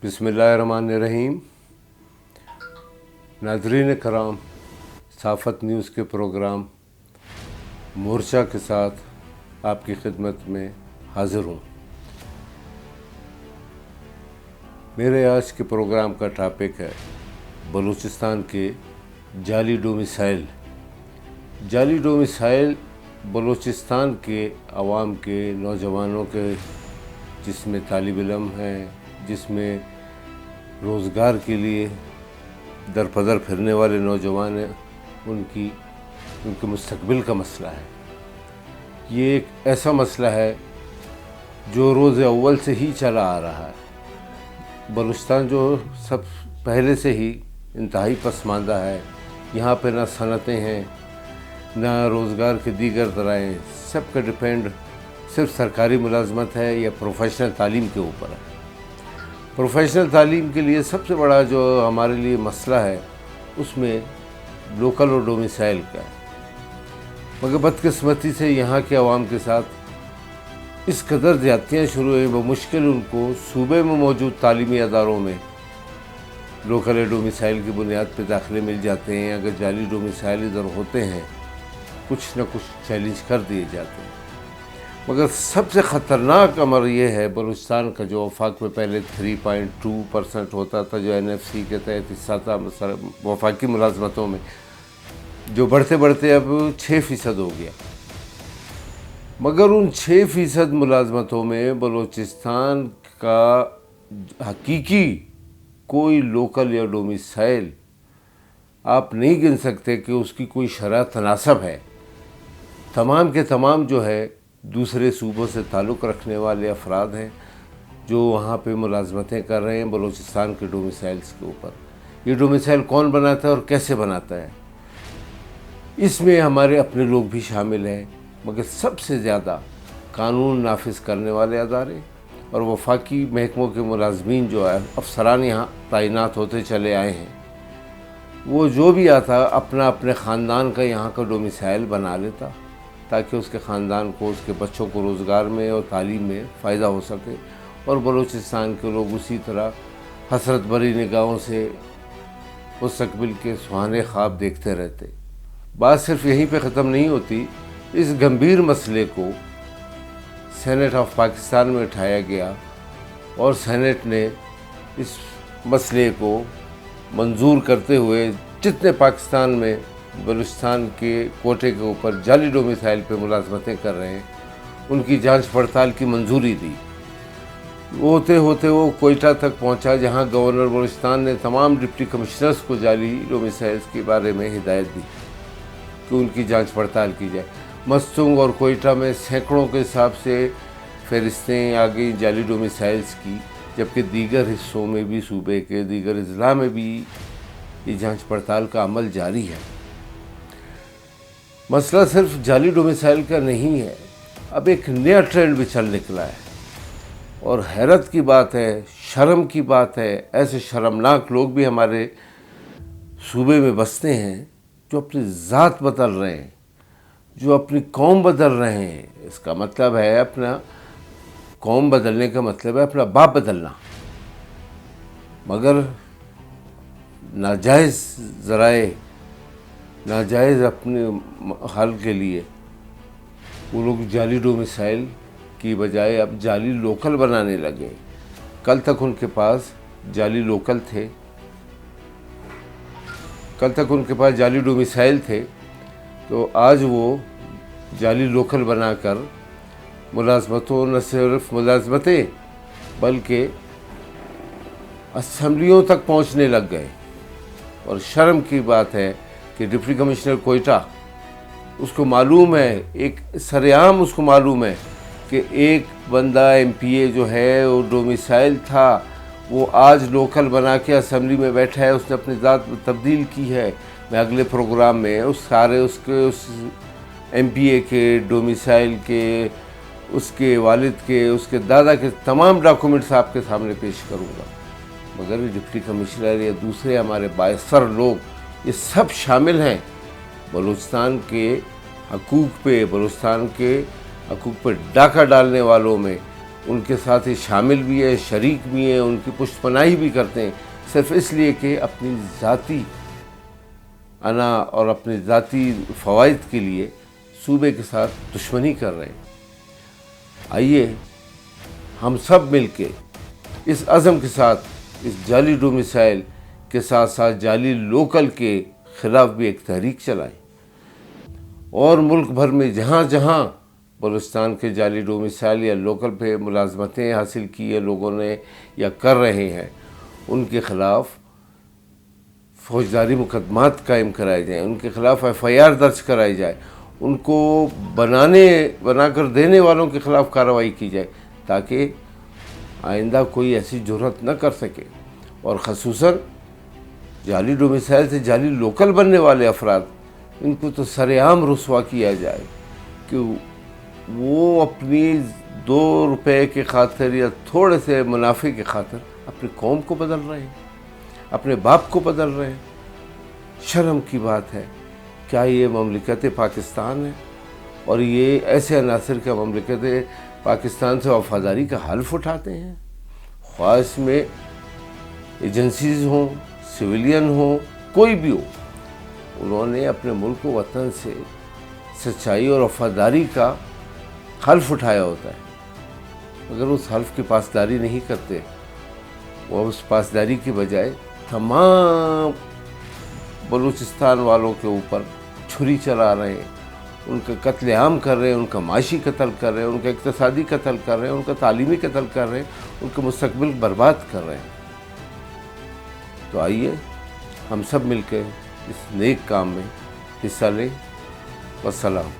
बिस्मिल्लाहिर्रहमानिर्रहीम। नाज़रीन कराम, साफ़त न्यूज़ के प्रोग्राम मोर्चा के साथ आपकी खिदमत में हाज़िर हूँ। मेरे आज के प्रोग्राम का टॉपिक है बलूचिस्तान के जाली डोमिसाइल। जाली डोमिसाइल बलूचिस्तान के अवाम के नौजवानों के, जिसमें तालिब इल्म हैं, जिसमें रोज़गार के लिए दरपदर फिरने वाले नौजवान हैं, उनके मुस्तकबिल का मसला है। ये एक ऐसा मसला है जो रोज़ अव्वल से ही चला आ रहा है। बलूचिस्तान जो सब पहले से ही इंतहाई पसमानदा है। यहाँ पे ना सनतें हैं, ना रोज़गार के दीगर ज़राए, सब का डिपेंड सिर्फ सरकारी मुलाजमत है या प्रोफेशनल तालीम के ऊपर है। प्रोफेशनल तालीम के लिए सबसे बड़ा जो हमारे लिए मसला है, उसमें लोकल और डोमिसाइल का है। मगर बदकिस्मती से यहाँ के अवाम के साथ इस कदर ज़्यादतियाँ शुरू हुई, बमुश्किल उनको सूबे में मौजूद तालीमी अदारों में लोकल डोमिसाइल की बुनियाद पर दाखिले मिल जाते हैं। अगर जाली डोमिसाइल इधर होते हैं, कुछ न कुछ चैलेंज कर दिए जाते हैं। मगर सबसे ख़तरनाक अमर ये है बलूचिस्तान का, जो वफाक में पहले 3.2% होता था, जो NFC के तहत हिस्सा था वफाकी मुलाजमतों में, जो बढ़ते बढ़ते अब 6% हो गया। मगर उन 6% मुलाजमतों में बलूचिस्तान का हकीकी कोई लोकल या डोमिसाइल आप नहीं गिन सकते कि उसकी कोई शरह तनासब है। तमाम के तमाम जो है दूसरे सूबों से ताल्लुक़ रखने वाले अफराद हैं, जो वहाँ पे मुलाजमतें कर रहे हैं बलूचिस्तान के डोमिसाइल्स के ऊपर। ये डोमिसाइल कौन बनाता है और कैसे बनाता है, इसमें हमारे अपने लोग भी शामिल हैं। मगर सबसे ज़्यादा कानून नाफिज करने वाले अदारे और वफाकी महकमों के मुलाजमीन जो है, अफसरान यहाँ तैनात होते चले आए हैं। वो जो भी आता अपना अपने ख़ानदान का यहाँ का डोमिसाइल बना लेता, ताकि उसके ख़ानदान को, उसके बच्चों को रोज़गार में और तालीम में फ़ायदा हो सके। और बलूचिस्तान के लोग उसी तरह हसरत भरी निगाहों से मुस्तकबिल के सुहाने ख्वाब देखते रहते। बात सिर्फ यहीं पे ख़त्म नहीं होती। इस गंभीर मसले को सेनेट ऑफ पाकिस्तान में उठाया गया और सेनेट ने इस मसले को मंजूर करते हुए जितने पाकिस्तान में बलूचिस्तान के कोटे के ऊपर जाली डोमिसाइल पे मुलाजमतें कर रहे हैं, उनकी जांच पड़ताल की मंजूरी दी। होते होते वो कोयटा तक पहुंचा, जहां गवर्नर बलूचिस्तान ने तमाम डिप्टी कमिश्नर्स को जाली डोमिसाइल्स के बारे में हिदायत दी कि उनकी जांच पड़ताल की जाए। मस्तूंग और कोयटा में सैकड़ों के हिसाब से फहरिस्तें आ गई जाली डोमिसाइल्स की, जबकि दीगर हिस्सों में भी, सूबे के दीगर अजला में भी ये जांच पड़ताल का अमल जारी है। मसला सिर्फ जाली डोमिसाइल का नहीं है, अब एक नया ट्रेंड भी चल निकला है। और हैरत की बात है, शर्म की बात है, ऐसे शर्मनाक लोग भी हमारे सूबे में बसते हैं जो अपनी ज़ात बदल रहे हैं, जो अपनी कौम बदल रहे हैं। इसका मतलब है, अपना कौम बदलने का मतलब है अपना बाप बदलना। मगर नाजायज़ ज़राए, नाजायज़ अपने हल के लिए वो लोग जाली डोमिसाइल की बजाय अब जाली लोकल बनाने लगे। कल तक उनके पास जाली लोकल थे, कल तक उनके पास जाली डोमिसाइल थे, तो आज वो जाली लोकल बनाकर मुलाजमतों, न सिर्फ मुलाजमतें बल्कि असम्बलियों तक पहुंचने लग गए। और शर्म की बात है कि डिप्टी कमिश्नर कोयटा, उसको मालूम है, एक सरेआम उसको मालूम है कि एक बंदा MPA जो है वो डोमिसाइल था, वो आज लोकल बना के असम्बली में बैठा है, उसने अपनी ज़ात तब्दील की है। मैं अगले प्रोग्राम में उस MPA के डोमिसाइल के, उसके वालिद के, उसके दादा के तमाम डॉक्यूमेंट्स आपके सामने पेश करूँगा। मगर डिप्टी कमिश्नर या दूसरे हमारे बायसर लोग, ये सब शामिल हैं बलूचिस्तान के हकूक़ पे, बलूचिस्तान के हकूक़ पे डाका डालने वालों में, ان کے ساتھ ہی شامل بھی ہیں، شریک بھی ہیں، ان کی پشت پناہی بھی کرتے ہیں، صرف اس لیے کہ اپنی ذاتی انا اور اپنے ذاتی فوائد کے لیے صوبے کے ساتھ دشمنی کر رہے ہیں۔ آئیے ہم سب مل کے اس عزم کے ساتھ اس جعلی ڈومیسائل کے ساتھ ساتھ جعلی لوکل کے خلاف بھی ایک تحریک چلائیں، اور ملک بھر میں جہاں جہاں بلوچستان کے جعلی ڈومیسائل یا لوکل پہ ملازمتیں حاصل کی ہے لوگوں نے یا کر رہے ہیں، ان کے خلاف فوجداری مقدمات قائم کرائے جائیں، ان کے خلاف FIR درج کرائی جائے، ان کو بنا کر دینے والوں کے خلاف کارروائی کی جائے، تاکہ آئندہ کوئی ایسی جرأت نہ کر سکے۔ اور خصوصاً جعلی ڈومیسائل سے جعلی لوکل بننے والے افراد، ان کو تو سر عام رسوا کیا جائے کہ وہ اپنی 2 روپے کے خاطر یا تھوڑے سے منافع کے خاطر اپنی قوم کو بدل رہے ہیں، اپنے باپ کو بدل رہے ہیں۔ شرم کی بات ہے۔ کیا یہ مملکت پاکستان ہے؟ اور یہ ایسے عناصر کا مملکت پاکستان سے وفاداری کا حلف اٹھاتے ہیں، خواہ اس میں ایجنسیز ہوں، سویلین ہوں، کوئی بھی ہو، انہوں نے اپنے ملک و وطن سے سچائی اور وفاداری کا حلف اٹھایا ہوتا ہے۔ اگر اس حلف کی پاسداری نہیں کرتے، وہ اس پاسداری کی بجائے تمام بلوچستان والوں کے اوپر چھری چلا رہے ہیں، ان کا قتل عام کر رہے ہیں، ان کا معاشی قتل کر رہے ہیں، ان کا اقتصادی قتل کر رہے ہیں، ان کا تعلیمی قتل کر رہے ہیں، ان کا مستقبل برباد کر رہے ہیں۔ تو آئیے ہم سب مل کے اس نیک کام میں حصہ لیں۔ والسلام۔